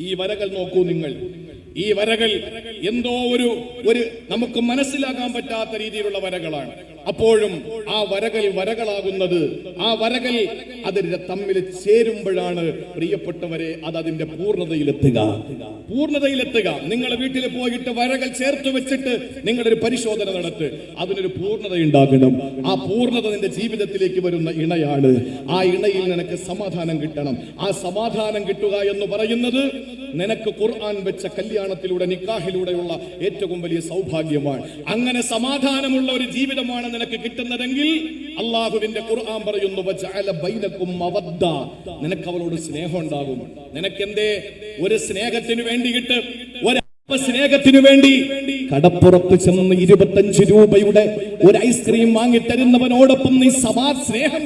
ഈ വരകൾ നോക്കൂ നിങ്ങൾ. ഈ വരകൾ എന്തോ ഒരു നമുക്ക് മനസ്സിലാക്കാൻ പറ്റാത്ത രീതിയിലുള്ള വരകളാണ്. അപ്പോഴും ആ വരകൾ വരകളാകുന്നത്, ആ വരകൾ അത് തമ്മിൽ ചേരുമ്പോഴാണ് പ്രിയപ്പെട്ടവരെ അത് അതിന്റെ പൂർണ്ണതയിലെത്തുക. നിങ്ങൾ വീട്ടിൽ പോയിട്ട് വരകൾ ചേർത്ത് വെച്ചിട്ട് നിങ്ങളൊരു പരിശോധന നടത്ത്. അതിനൊരു പൂർണ്ണത ഉണ്ടാകണം. ആ പൂർണ്ണത നിന്റെ ജീവിതത്തിലേക്ക് വരുന്ന ഇണയാണ്. ആ ഇണയിൽ നിനക്ക് സമാധാനം കിട്ടണം. ആ സമാധാനം കിട്ടുക എന്ന് പറയുന്നത് നിനക്ക് ഖുർആൻ വെച്ച കല്യാണത്തിലൂടെ, നിക്കാഹിലൂടെയുള്ള ഏറ്റവും വലിയ സൗഭാഗ്യമാണ്. അങ്ങനെ സമാധാനമുള്ള ഒരു ജീവിതമാണ് നിനക്ക് കിട്ടുന്നതെങ്കിൽ അള്ളാഹുവിന്റെ ഖുർആൻ പറയുന്നു, വജഅല ബൈനകും മവദ്ദ, നിനക്ക് അവളോട് സ്നേഹം ഉണ്ടാകും. നിനക്കെന്തേ ഒരു സ്നേഹത്തിന് വേണ്ടിയിട്ട്, സ്നേഹത്തിനു വേണ്ടി കടപ്പുറത്ത് ചെന്ന് 25 രൂപയുടെ ഒരു ഐസ്ക്രീം വാങ്ങിത്തരുന്നവനോടൊപ്പം നീ സ്നേഹം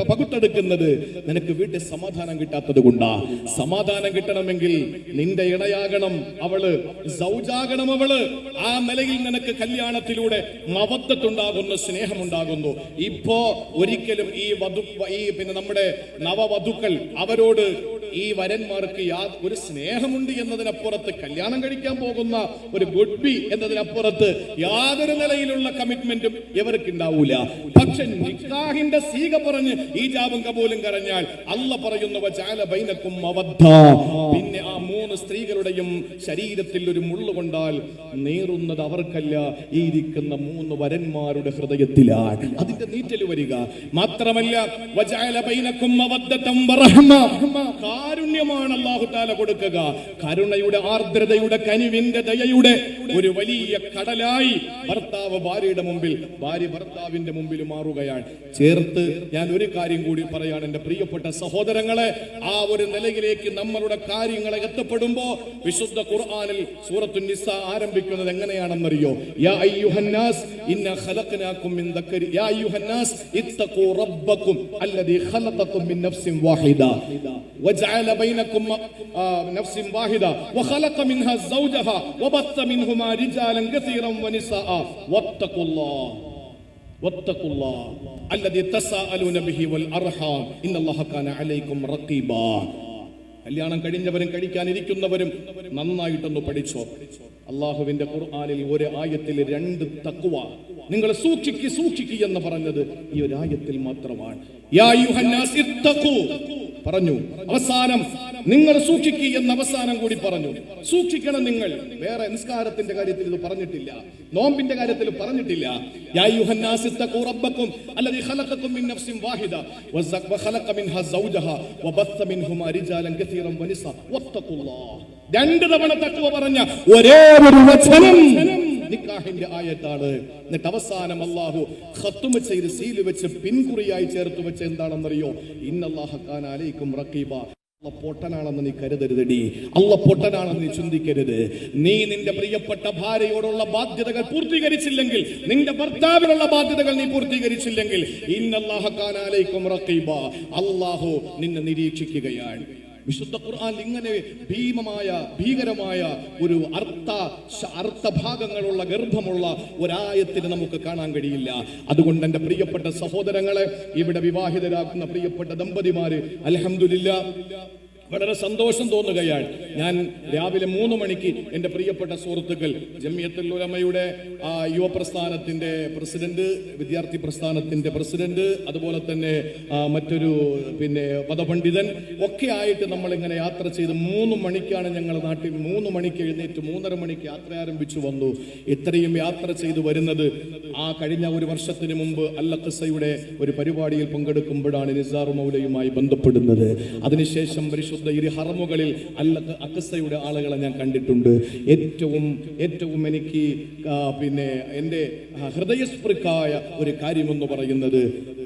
പകുത്തെടുക്കുന്നത് നിനക്ക് വീട്ടിൽ സമാധാനം കിട്ടാത്തത് കൊണ്ടാ. സമാധാനം കിട്ടണമെങ്കിൽ നിന്റെ ഇണയാകണം അവള്, സൗജാകണം അവള്. ആ നിലയിൽ നിനക്ക് കല്യാണത്തിലൂടെ മവദ്ദത്തുണ്ടാകുന്നു, സ്നേഹമുണ്ടാകുന്നു. ഇപ്പോ ഒരിക്കലും പിന്നെ നമ്മുടെ നവവധുക്കൾ അവരോട് ഈ വരന്മാർക്ക് ഒരു സ്നേഹമുണ്ട് എന്നതിനപ്പുറത്ത്, കല്യാണം കഴിക്കാൻ പോകുന്ന ഒരു ഗുഡ് ബി എന്നതിനപ്പുറത്ത് യാതൊരു നിലയിലുള്ള കമ്മിറ്റ്മെന്റും ഇവർക്ക് ഉണ്ടാവൂല. പക്ഷെ നിക്കാഹിന്റെ സീഗ പറഞ്ഞ് ഈജാബും കബൂലും കരഞ്ഞാൽ അല്ല പറയുന്നു, വജഅല ബൈനകും മവദ്ദ, പിന്നെ ആ 3 സ്ത്രീകളുടെയും ശരീരത്തിൽ ഒരു മുള്ളു കൊണ്ടാൽ നീറുന്നത് അവർക്കല്ല, ഈ ഇരിക്കുന്ന 3 വരന്മാരുടെ ഹൃദയത്തിലാണ് അതിന്റെ നീറ്റല് വരിക. മാത്രമല്ല വജഅല ബൈനകും മവദ്ദതൻ വറഹ്മ, കാരുണ്യമാണ് അല്ലാഹു തആല കൊടുക്കുക. കരുണയുടെ, ആർദ്രതയുടെ, കനിവിന്റെ, ദയയുടെ ഒരു വലിയ കടലായി ഭർത്താവ് ഭാര്യയുടെ മുമ്പിൽ, ഭാര്യ ഭർത്താവിന്റെ മുമ്പിൽ മാറുകയാണ്. ചേർത്ത് ഞാൻ ഒരു കാര്യം കൂടി പറയാണ് എന്റെ പ്രിയപ്പെട്ട സഹോദരങ്ങളെ. ആ ഒരു നിലയിലേക്ക് നമ്മളുടെ കാര്യങ്ങളെ എത്തപ്പെടുമ്പോ വിശുദ്ധ ഖുർആനിൽ സൂറത്തുൻ നിസാ ആരംഭിക്കുന്നത് എങ്ങനെയാണെന്നറിയോ? യാ അയ്യുഹന്നാസ് ഇന്നാ ഖലഖനാകും മിൻ ദക്കരി യാ അയ്യുഹന്നാസ് ഇത്തഖൂ റബ്ബകും അല്ലദീ ഖലഖകും മിൻ നഫ്സിൻ വാഹിദ വജഅല ബൈനകും നഫ്സിൻ വാഹിദ വഖലഖ മിൻഹാ സൗജഹാ വബത്ത മിൻഹുമാ റിജാലൻ കസീറൻ വനിസാഅ വത്തഖുല്ലാഹ് അല്ലദീ തസാഅലൂന ബിഹി വൽ അർഹാം ഇന്നല്ലാഹ കാന അലൈക്കും റഖീബാ. കല്യാണം കഴിഞ്ഞവരും കഴിക്കാനിരിക്കുന്നവരും നന്നായിട്ടൊന്ന് പഠിച്ചോ. അള്ളാഹുവിന്റെ ഖുർആനിൽ ഒരു ആയത്തിൽ 2 തഖ്വ, നിങ്ങൾ സൂക്ഷിക്കുക എന്ന് പറഞ്ഞത് ഈ ഒരു ആയത്തിൽ മാത്രമാണ്. യാ അയ്യുഹന്നാസ് ഇത്തഖൂ പറഞ്ഞു, അവസാനം നിങ്ങൾ സൂക്ഷിക്കുക എന്ന് അവസാനം കൂടി പറഞ്ഞു. സൂക്ഷിക്കണം നിങ്ങൾ. വേറെ നിസ്കാരത്തിന്റെ കാര്യത്തിൽ ഇത് പറഞ്ഞിട്ടില്ല, നോമ്പിന്റെ കാര്യത്തിൽ പറഞ്ഞിട്ടില്ല. യാ അയ്യുഹന്നാസ് ഇത്തഖൂ റബ്ബകും അല്ലദീ ഖലഖകും മിൻ നഫ്സിൻ വാഹിദ വഖലഖ മിൻഹാ സൗജഹാ വബത്ത മിൻഹുമാ റിജാലൻ കസീറൻ വനിസാ വത്തഖുല്ലാഹ്. 2 തവണ തഖ്വ പറഞ്ഞ ഒരേ ഒരു വചനം നിക്കാഹിന്റെ ആയത്താണ്. എന്നിട്ട് അവസാനം അല്ലാഹു ഖത്മ ചെയ്ത് സീൽ വെച്ച് പിൻകുറിയായി ചേർത്ത് വെച്ച് എന്താണെന്നറിയോ? ഇന്നല്ലാഹ കാന അലൈക്കും റഖീബ. അല്ല പൊട്ടനാണെന്ന് നീ കരുതരുതടി, അല്ല പൊട്ടനാണെന്ന് നീ ചിന്തിക്കരുത്. നീ നിന്റെ പ്രിയപ്പെട്ട ഭാര്യയോടുള്ള ബാധ്യതകൾ പൂർത്തീകരിച്ചില്ലെങ്കിൽ, നിന്റെ ഭർത്താവിനുള്ള ബാധ്യതകൾ നീ പൂർത്തീകരിച്ചില്ലെങ്കിൽ, ഇന്നല്ലാഹ കാന അലൈക്കും റഖീബ, അല്ലാഹു നിന്നെ നിരീക്ഷിക്കുകയാണ്. വിശുദ്ധ ഖുർആൻ ഇങ്ങനെ ഭീകരമായ ഒരു അർത്ഥഭാഗങ്ങളുള്ള ഗർഭമുള്ള ഒരായത്തിന് നമുക്ക് കാണാൻ കഴിയില്ല. അതുകൊണ്ട് എന്റെ പ്രിയപ്പെട്ട സഹോദരങ്ങളെ, ഇവിടെ വിവാഹിതരാക്കുന്ന പ്രിയപ്പെട്ട ദമ്പതിമാര് അൽഹംദുലില്ലാഹ് വളരെ സന്തോഷം തോന്നുകയാണ്. ഞാൻ രാവിലെ 3 മണിക്ക് എൻ്റെ പ്രിയപ്പെട്ട സുഹൃത്തുക്കൾ ജമിയത്തുൽ ഉലമയുടെ യുവപ്രസ്ഥാനത്തിന്റെ പ്രസിഡന്റ്, വിദ്യാർത്ഥി പ്രസ്ഥാനത്തിന്റെ പ്രസിഡന്റ്, അതുപോലെ തന്നെ മറ്റൊരു പദപണ്ഡിതൻ ഒക്കെ ആയിട്ട് നമ്മളിങ്ങനെ യാത്ര ചെയ്ത് 3 മണിക്കാണ് ഞങ്ങൾ നാട്ടിൽ 3 മണിക്ക് എഴുന്നേറ്റ് 3:30 മണിക്ക് യാത്ര ആരംഭിച്ചു വന്നു. ഇത്രയും യാത്ര ചെയ്തു വരുന്നത് കഴിഞ്ഞ ഒരു വർഷത്തിന് മുമ്പ് അൽ-അഖ്സയുടെ ഒരു പരിപാടിയിൽ പങ്കെടുക്കുമ്പോഴാണ് നിസാർ മൗലയുമായി ബന്ധപ്പെടുന്നത്. അതിനുശേഷം ഹറമുകളിൽ അഖ്സയുടെ ആളുകളെ ഞാൻ കണ്ടിട്ടുണ്ട്. ഏറ്റവും എനിക്ക് എൻ്റെ ഹൃദയസ്പൃക്കായ ഒരു കാര്യമെന്ന് പറയുന്നത്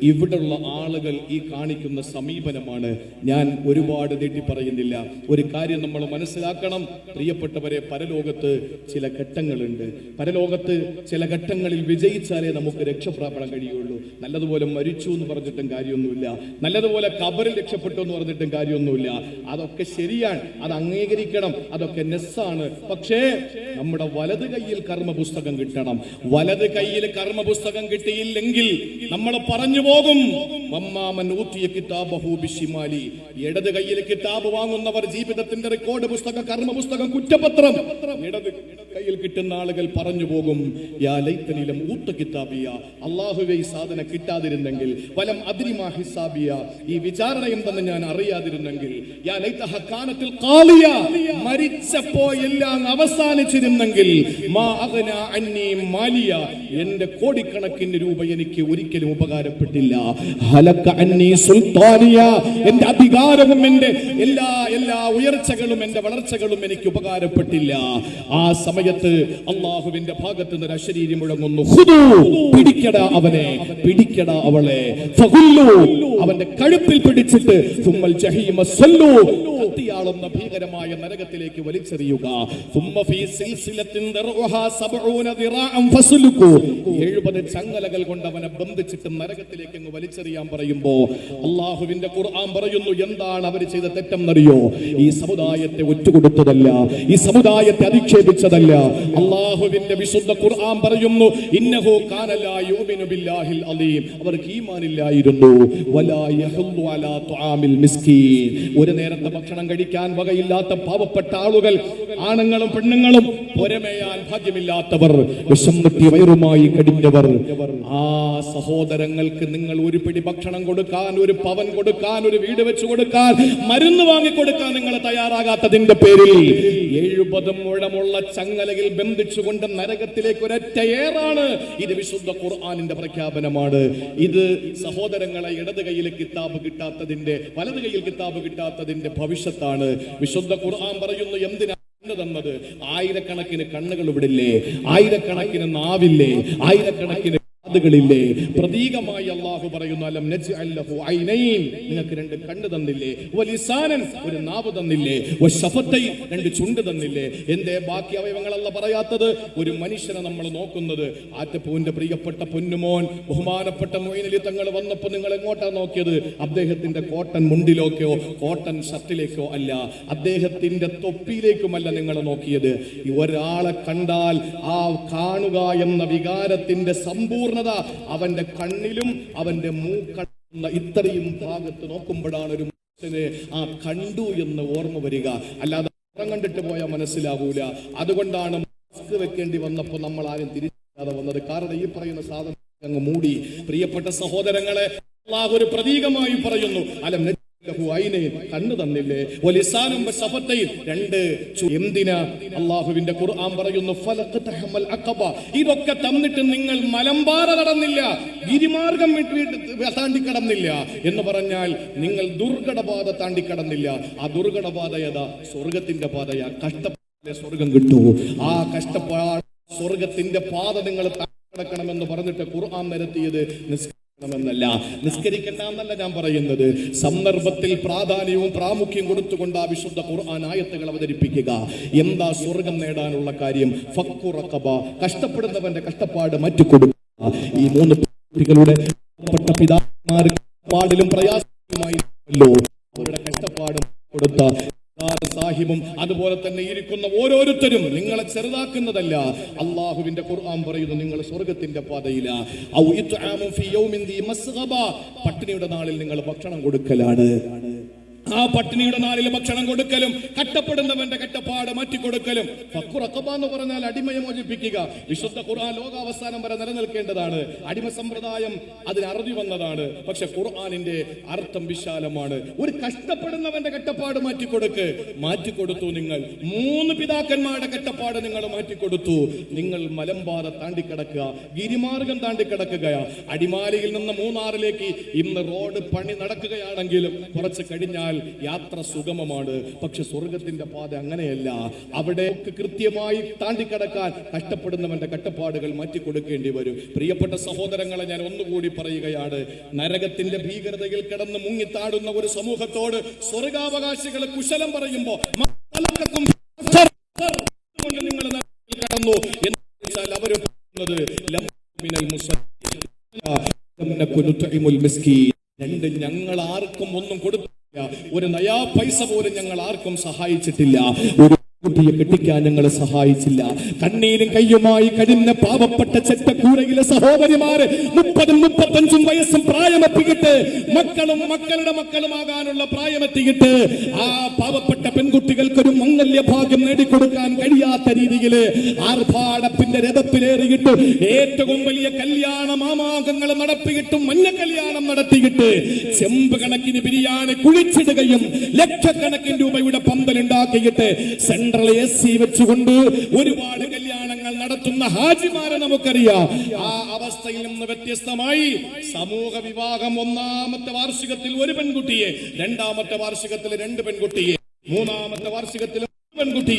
ഇവിടുള്ള ആളുകൾ ഈ കാണിക്കുന്ന സമീപനമാണ്. ഞാൻ ഒരുപാട് നീട്ടി പറയുന്നില്ല. ഒരു കാര്യം നമ്മൾ മനസ്സിലാക്കണം പ്രിയപ്പെട്ടവരെ, പരലോകത്ത് ചില ഘട്ടങ്ങളുണ്ട്. പരലോകത്ത് ചില ഘട്ടങ്ങളിൽ വിജയിച്ചാലേ നമുക്ക് രക്ഷപ്പെടാൻ കഴിയുള്ളൂ. നല്ലതുപോലെ മരിച്ചു എന്ന് പറഞ്ഞിട്ടും കാര്യമൊന്നുമില്ല, നല്ലതുപോലെ ഖബറിൽ രക്ഷപ്പെട്ടു എന്ന് പറഞ്ഞിട്ടും കാര്യമൊന്നുമില്ല. അതൊക്കെ ശരിയാണ്, അത് അംഗീകരിക്കണം, അതൊക്കെ നെസ്സാണ്. പക്ഷേ നമ്മുടെ വലത് കയ്യിൽ കർമ്മ പുസ്തകം കിട്ടണം. വലത് കയ്യിൽ കർമ്മ പുസ്തകം കിട്ടിയില്ലെങ്കിൽ നമ്മൾ പറഞ്ഞു പോകും, ഇടത് കയ്യിൽ കിതാബ് വാങ്ങുന്നവർ ജീവിതത്തിന്റെ റെക്കോർഡ് പുസ്തകം, കർമ്മ പുസ്തകം, കുറ്റപത്രം ഇടത് കയ്യിൽ കിട്ടുന്ന ആളുകൾ പറഞ്ഞു പോകും, യാ ലൈതനി ലം ഊത കിതാബിയ, അല്ലാഹുവേ ഈ സാധന കിട്ടാതിരുന്നെങ്കിൽ, വലം അദ്രി മാ ഹിസാബിയ, ഈ വിചാരണ എന്തെന്ന് ഞാൻ അറിയാതിരുന്നെങ്കിൽ, യാ ലൈതഹ കാനത്തിൽ ഖാലിയ, മരിച്ചപ്പോ എല്ലാം അവസാനിച്ചിരുന്നെങ്കിൽ, മാ അഗ്ന അന്നി മാലിയ, എന്റെ കോടിക്കണക്കിന് രൂപ എനിക്ക് ഒരിക്കലും ഉപകാരപ്പെട്ടില്ല, ഹലക അന്നി സുൽത്താനിയ, എന്റെ അധികാരവും എന്റെ എല്ലാ ഉയർച്ചകളും എന്റെ വളർച്ചകളും എനിക്ക് ഉപകാരപ്പെട്ടില്ല. ആ സമയത്ത് അള്ളാഹുവിന്റെ ഭാഗത്ത് നിന്ന് അശരീരി മുഴങ്ങുന്നു, പിടിക്കടാ അവനെ, പിടിക്കടാ അവളെ, അവന്റെ കഴുത്തിൽ പിടിച്ചിട്ട് കത്തിയാളുന്ന ഭീകരമായ നരകത്തിലേക്ക് വലിച്ചെറിയുക. 70 ചങ്ങലകൾ കൊണ്ട് അവനെ ബന്ധിച്ചിട്ട് നരകത്തിലേക്ക് അങ്ങ് വലിച്ചെറിയാൻ പറയുമ്പോ അള്ളാഹുവിന്റെ ഖുർആൻ പറയുന്നു, എന്താണ് അവർ ചെയ്ത തെറ്റെന്നറിയോ? ഈ സമുദായത്തെ ഒറ്റുകൊടുത്തതല്ല, ഈ സമുദായത്തെ അധിക്ഷേപിച്ചതല്ല. അള്ളാഹുവിന്റെ വിശുദ്ധ ഖുർആൻ പറയുന്നു, ഇന്നഹു കാന ലാ യുമിനു ബില്ലാഹിൽ അലീം, അവർക്ക് ഈമാനില്ലായിരുന്നു. വലാ യഹുല്ലു അലാ തുആമിൽ മിസ്കീൻ, ഒരു നേരത്തെ ഭക്ഷണം കഴിക്കാൻ വകയില്ലാത്ത പാവപ്പെട്ട ആളുകൾ, ആണുങ്ങളും പെണ്ണുങ്ങളും, പൊരമേയാൻ ഭാഗ്യമില്ലാത്തവർ, വിശന്നിട്ട് വയറുമായി കടിഞ്ഞവർ, ആ സഹോദരങ്ങൾക്ക് നിങ്ങൾ ഒരു പിടി ഭക്ഷണം കൊടുക്കാൻ, ഒരു പവൻ കൊടുക്കാൻ, ഒരു വീട് വെച്ച് കൊടുക്കാൻ, മരുന്ന് വാങ്ങിക്കൊടുക്കാൻ നിങ്ങൾ തയ്യാറാകാത്തതിന്റെ പേരിൽ 70 മുഴമുള്ള ചങ്ങലയിൽ ബന്ധിച്ചുകൊണ്ട് നരകത്തിലേക്ക് ഒരൊറ്റ ഏറാണ്. ഇത് വിശുദ്ധ ഖുർആനിന്റെ പ്രഖ്യാപനമാണ്. ഇത് സഹോദരങ്ങളെ ഇടത് കയ്യിൽ കിതാബ് കിട്ടാത്തതിന്റെ, വലത് കയ്യിൽ കിതാബ് കിട്ടാത്തതിന്റെ ഭവിഷ്യത്താണ്. വിശുദ്ധ ഖുർആൻ പറയുന്നു, എന്തിനാ തന്നത്? ആയിരക്കണക്കിന് കണ്ണുകൾ ഇവിടില്ലേ, ആയിരക്കണക്കിന് നാവില്ലേ, ആയിരക്കണക്കിന് ില്ലേ? പ്രതീകമായി അല്ലാഹു പറയുന്നു, അലം നജ്അൽ ലഹു ഐനൈൻ, നിങ്ങൾക്ക് 2 കണ്ണ് തന്നില്ലേ, വലിസാനൻ, ഒരു നാവ് തന്നില്ലേ, വശഫതൈൻ, 2 ചുണ്ട് തന്നില്ലേ. എന്തേ ബാക്കി അവയവങ്ങൾ അല്ലാഹു പറയാത്തത്? ഒരു മനുഷ്യനെ നമ്മൾ നോക്കുന്നത്, ആറ്റപ്പൂവിന്റെ പ്രിയപ്പെട്ട പൊന്നുമോൻ ബഹുമാനപ്പെട്ട മൊയ്നലി തങ്ങൾ വന്നപ്പോൾ നിങ്ങൾ എങ്ങോട്ടാ നോക്കിയത്? അദ്ദേഹത്തിന്റെ കോട്ടൺ മുണ്ടിലേക്കോ കോട്ടൺ ഷർട്ടിലേക്കോ അല്ല, അദ്ദേഹത്തിന്റെ തൊപ്പിയിലേക്കുമല്ല നിങ്ങൾ നോക്കിയത്. ഒരാളെ കണ്ടാൽ ആ കാണുക എന്ന വികാരത്തിന്റെ സമ്പൂർണ്ണ അവന്റെ കണ്ണിലും അവന്റെ മൂക്കണ്ണ ഇത്രയും ഭാഗത്ത് നോക്കുമ്പോഴാണ് ഒരു മനുഷ്യനെ ആ കണ്ടു എന്ന് ഓർമ്മ വരിക. അല്ലാതെ കണ്ടിട്ട് പോയാൽ മനസ്സിലാവൂല. അതുകൊണ്ടാണ് മാസ്ക് വെക്കേണ്ടി വന്നപ്പോൾ നമ്മൾ ആരും തിരിച്ചറിയാതെ വന്നത്. കാരണം ഈ പറയുന്ന സാധനം അങ്ങ് മൂടി. പ്രിയപ്പെട്ട സഹോദരങ്ങളെ, അല്ലാഹു ഒരു പ്രതീകമായി പറയുന്നു, അലം കണ്ണ് തന്നില്ലേ, വലിസാനും വശഫതൈൻ, 2. എന്തിനാ? അള്ളാഹുവിന്റെ ഖുർആൻ പറയുന്നു, ഫലഖതഹമൽ അഖബ, ഇതൊക്കെ തന്നിട്ട് നിങ്ങൾ മലമ്പാറ കടന്നില്ല, ഗിരിമാർഗം താണ്ടിക്കടന്നില്ല എന്ന് പറഞ്ഞാൽ നിങ്ങൾ ദുർഘടപാത താണ്ടിക്കടന്നില്ല. ആ ദുർഘടപാത ഏതാ? സ്വർഗത്തിന്റെ പാതയാ. കഷ്ടപ്പാടെ സ്വർഗം കിട്ടൂ. ആ കഷ്ടപ്പാട് സ്വർഗത്തിന്റെ പാത നിങ്ങൾ താണ്ടിക്കടക്കണമെന്ന് പറഞ്ഞിട്ട് ഖുർആൻ നിരത്തിയത് എന്നല്ല, നിസ്കരിക്കണ്ട എന്നല്ല ഞാൻ പറയുന്നത്. സന്ദർഭത്തിൽ പ്രാധാന്യവും പ്രാമുഖ്യം കൊടുത്തുകൊണ്ട് ആ വിശുദ്ധ ഖുർആൻ ആയത്തുകൾ അവതരിപ്പിക്കുക. എന്താ സ്വർഗം നേടാനുള്ള കാര്യം? ഫഖു റഖബ, കഷ്ടപ്പെടുന്നവന്റെ കഷ്ടപ്പാട് മാറ്റിക്കൊടുക്കുക. ഈ 3 കുട്ടികളുടെ പിതാക്കന്മാർക്ക് പാടിലും പ്രയാസമായിരുന്നല്ലോ, അവരുടെ കഷ്ടപ്പാടും കൊടുത്ത സാഹിബും അതുപോലെ തന്നെ ഇരിക്കുന്ന ഓരോരുത്തരും നിങ്ങളെ ചെറുതാക്കുന്നതല്ല. അള്ളാഹുവിന്റെ ഖുർആൻ പറയുന്നു, നിങ്ങൾ സ്വർഗത്തിന്റെ പാതയില. പട്ടിണിയുടെ നാളിൽ നിങ്ങൾ ഭക്ഷണം കൊടുക്കലാണ്. ആ പട്ടിണിയുടെ നാളിൽ ഭക്ഷണം കൊടുക്കലും കഷ്ടപ്പെടുന്നവന്റെ കഷ്ടപ്പാട് മാറ്റിക്കൊടുക്കലും. ഫഖു റഖബ എന്ന് പറഞ്ഞാൽ അടിമയെ മോചിപ്പിക്കുക. വിശുദ്ധ ഖുർആൻ ലോകാവസാനം വരെ നിലനിൽക്കേണ്ടതാണ്. അടിമ സമ്പ്രദായം അതിന് അറുതി വന്നതാണ്. പക്ഷെ ഖുർആനിന്റെ അർത്ഥം വിശാലമാണ്. ഒരു കഷ്ടപ്പെടുന്നവന്റെ കഷ്ടപ്പാട് മാറ്റിക്കൊടുത്തു. നിങ്ങൾ 3 പിതാക്കന്മാരുടെ കഷ്ടപ്പാട് നിങ്ങൾ മാറ്റിക്കൊടുത്തു. നിങ്ങൾ മലമ്പാത താണ്ടിക്കിടക്കുക, ഗിരിമാർഗം താണ്ടിക്കിടക്കുകയാ. അടിമാലിയിൽ നിന്ന് മൂന്നാറിലേക്ക് ഇന്ന് റോഡ് പണി നടക്കുകയാണെങ്കിലും കുറച്ച് കഴിഞ്ഞാൽ യാത്ര സുഗമമാണ്. പക്ഷെ സ്വർഗത്തിന്റെ പാത അങ്ങനെയല്ല. അവിടെ കൃത്യമായി താണ്ടിക്കടക്കാൻ കഷ്ടപ്പെടുന്നവന്റെ കഷ്ടപ്പാടുകൾ മാറ്റിക്കൊടുക്കേണ്ടി വരും. പ്രിയപ്പെട്ട സഹോദരങ്ങളെ, ഞാൻ ഒന്നുകൂടി പറയുകയാണ്, നരകത്തിന്റെ ഭീകരതയിൽ കിടന്ന് മുങ്ങിത്താടുന്ന ഒരു സമൂഹത്തോട് സ്വർഗാവകാശികളെ കുശലം പറയുമ്പോ നിങ്ങൾ കടന്നു എന്ന് വെച്ചാൽ അവര് പറയുന്നത് ഞങ്ങൾ ആർക്കും ഒന്നും കൊടുത്തില്ല, ഒരു നയാ പൈസ പോലും ഞങ്ങൾ ആർക്കും സഹായിച്ചിട്ടില്ല. ഒരു കുട്ടിയെ കെട്ടിക്കാൻ ഞങ്ങൾ സഹായിച്ചില്ല. കണ്ണീരും കയ്യുമായി കഴിഞ്ഞ പാവപ്പെട്ട ചെറ്റക്കൂരയിലെ സഹോദരിമാര് 30-35 വയസ്സും പ്രായമെത്തിയിട്ട് മക്കളും മക്കളുടെ മക്കളുമാകാനുള്ള പ്രായമെത്തിയിട്ട് ആ പാവപ്പെട്ട പെൺകുട്ടികൾക്കൊരു മംഗല്യ ഭാഗ്യം നേടിക്കൊടുക്കാൻ കഴിയാത്ത രീതിയിൽ ആർഭാടത്തിന്റെ രഥത്തിലേറിയിട്ട് ഏറ്റവും വലിയ കല്യാണ മാമാകങ്ങൾ നടത്തിയിട്ടും മഞ്ഞ കല്യാണം നടത്തിയിട്ട് ചെമ്പ് കണക്കിന് ബിരിയാണി കുഴിച്ചിടുകയും ലക്ഷക്കണക്കിന് രൂപയുടെ പന്തലുണ്ടാക്കിയിട്ട് സെൻട്രൽ AC വെച്ചുകൊണ്ട് ഒരുപാട് കല്യാണങ്ങൾ നടത്തുന്ന ഹാജിമാരെ നമുക്കറിയാം. ആ അവസ്ഥയിൽ നിന്ന് വ്യത്യസ്തമായി സമൂഹ വിവാഹം 1ാമത്തെ വാർഷികത്തിൽ ഒരു പെൺകുട്ടിയെ, 2ാമത്തെ വാർഷികത്തിൽ 2 പെൺകുട്ടിയെ, 3ാമത്തെ വാർഷികത്തിൽ 1 പെൺകുട്ടിയെ